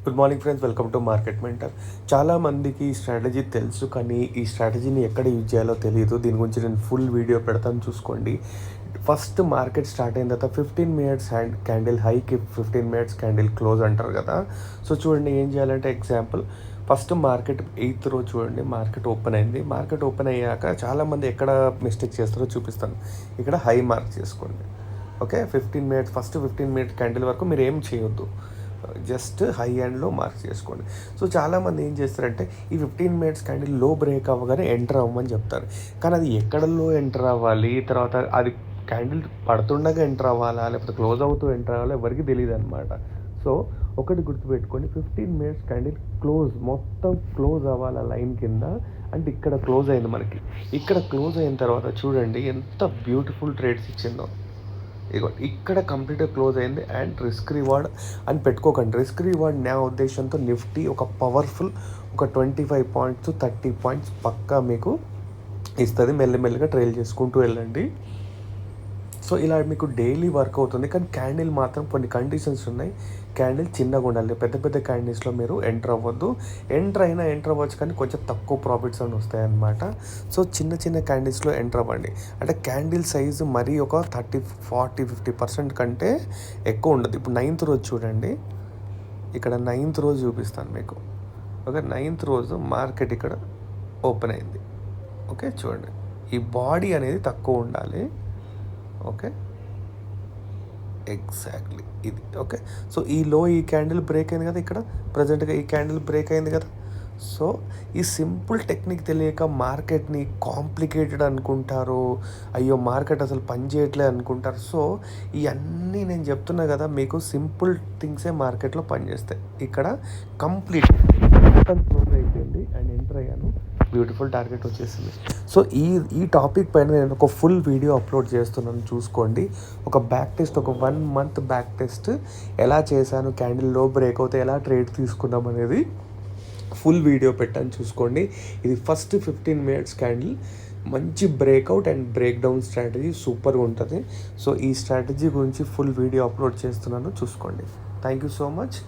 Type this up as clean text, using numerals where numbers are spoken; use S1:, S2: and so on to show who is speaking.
S1: Good morning friends, welcome to market mentor. చాలామందికి ఈ strategy తెలుసు, కానీ ఈ స్ట్రాటజీని ఎక్కడ యూజ్ చేయాలో తెలియదు. దీని గురించి నేను ఫుల్ వీడియో పెడతాను, చూసుకోండి. ఫస్ట్ మార్కెట్ స్టార్ట్ అయిన తర్వాత 15 మినిట్స్ క్యాండిల్ హైకి 15 మినిట్స్ క్యాండిల్ క్లోజ్ అంటారు కదా. సో చూడండి, ఏం చేయాలంటే ఎగ్జాంపుల్ ఫస్ట్ మార్కెట్ 8th రోజు చూడండి, మార్కెట్ ఓపెన్ అయింది. మార్కెట్ ఓపెన్ అయ్యాక చాలామంది ఎక్కడ మిస్టేక్ చేస్తారో చూపిస్తాను. ఇక్కడ హై మార్క్ చేసుకోండి. Okay, 15 minutes first 15 minutes candle వరకు మీరు ఏం చేయొద్దు, జస్ట్ హై అండ్లో మార్క్ చేసుకోండి. సో చాలామంది ఏం చేస్తారంటే ఈ 15 మినిట్స్ క్యాండిల్ లో బ్రేక్ అవ్వగానే ఎంటర్ అవ్వమని చెప్తారు. కానీ అది ఎక్కడలో ఎంటర్ అవ్వాలి, తర్వాత అది క్యాండిల్ పడుతుండగా ఎంటర్ అవ్వాలా, లేకపోతే క్లోజ్ అవుతూ ఎంటర్ అవ్వాలా, ఎవరికి తెలియదు అనమాట. సో ఒకటి గుర్తుపెట్టుకొని, 15 మినిట్స్ క్యాండిల్ మొత్తం క్లోజ్ అవ్వాలి లైన్ కింద. అంటే ఇక్కడ క్లోజ్ అయింది మనకి. ఇక్కడ క్లోజ్ అయిన తర్వాత చూడండి ఎంత బ్యూటిఫుల్ ట్రేడ్స్ ఇచ్చిందో. ఇగో ఇక్కడ కంప్లీట్గా క్లోజ్ అయింది. అండ్ రిస్క్ రివార్డ్ అని పెట్టుకోకండి. రిస్క్ రివార్డ్ నా ఉద్దేశంతో నిఫ్టీ ఒక పవర్ఫుల్ ఒక 25 పాయింట్స్ 30 పాయింట్స్ పక్కా మీకు ఇస్తుంది. మెల్లమెల్లగా ట్రైల్ చేసుకుంటూ వెళ్ళండి. సో ఇలా మీకు డైలీ వర్క్ అవుతుంది. కానీ క్యాండిల్ మాత్రం కొన్ని కండిషన్స్ ఉన్నాయి. క్యాండిల్ చిన్నగా ఉండాలి. పెద్ద పెద్ద క్యాండిల్స్లో మీరు ఎంటర్ అవ్వద్దు. ఎంటర్ అవ్వచ్చు, కానీ కొంచెం తక్కువ ప్రాఫిట్స్ అని వస్తాయి అన్నమాట. సో చిన్న చిన్న క్యాండిల్స్లో ఎంటర్ అవ్వండి. అంటే క్యాండిల్ సైజు మరీ ఒక 30, 40, 50% కంటే ఎక్కువ ఉండదు. ఇప్పుడు 9th రోజు చూడండి, ఇక్కడ 9th రోజు చూపిస్తాను మీకు. ఓకే, 9th రోజు మార్కెట్ ఇక్కడ ఓపెన్ అయింది. ఓకే చూడండి, ఈ బాడీ అనేది తక్కువ ఉండాలి. ఓకే, ఎగ్జాక్ట్లీ ఇది. ఓకే, సో ఈ క్యాండిల్ బ్రేక్ అయింది కదా, ఇక్కడ ప్రజెంట్గా ఈ క్యాండిల్ బ్రేక్ అయింది కదా. సో ఈ సింపుల్ టెక్నిక్ తెలియక మార్కెట్ని కాంప్లికేటెడ్ అనుకుంటారు. అయ్యో మార్కెట్ అసలు పని చేయట్లే అనుకుంటారు. సో ఇవన్నీ నేను చెప్తున్నా కదా, మీకు సింపుల్ థింగ్సే మార్కెట్లో పనిచేస్తాయి. ఇక్కడ కంప్లీట్ క్లోజ్ అయిపోయింది అండ్ ఎంటర్ అయ్యాను. బ్యూటిఫుల్ టార్గెట్ వచ్చేసింది. సో ఈ టాపిక్ పైన నేను ఒక ఫుల్ వీడియో అప్లోడ్ చేస్తున్నాను, చూసుకోండి. ఒక బ్యాక్ టెస్ట్, ఒక 1 month బ్యాక్ టెస్ట్ ఎలా చేశాను, క్యాండిల్ లో బ్రేక్ అవుతే ఎలా ట్రేడ్ తీసుకున్నాం అనేది ఫుల్ వీడియో పెట్టాను, చూసుకోండి. ఇది ఫస్ట్ 15 మినిట్స్ క్యాండిల్ మంచి breakout and break down strategy సూపర్గా ఉంటుంది. సో ఈ స్ట్రాటజీ గురించి ఫుల్ వీడియో అప్లోడ్ చేస్తున్నాను, చూసుకోండి. Thank you so much.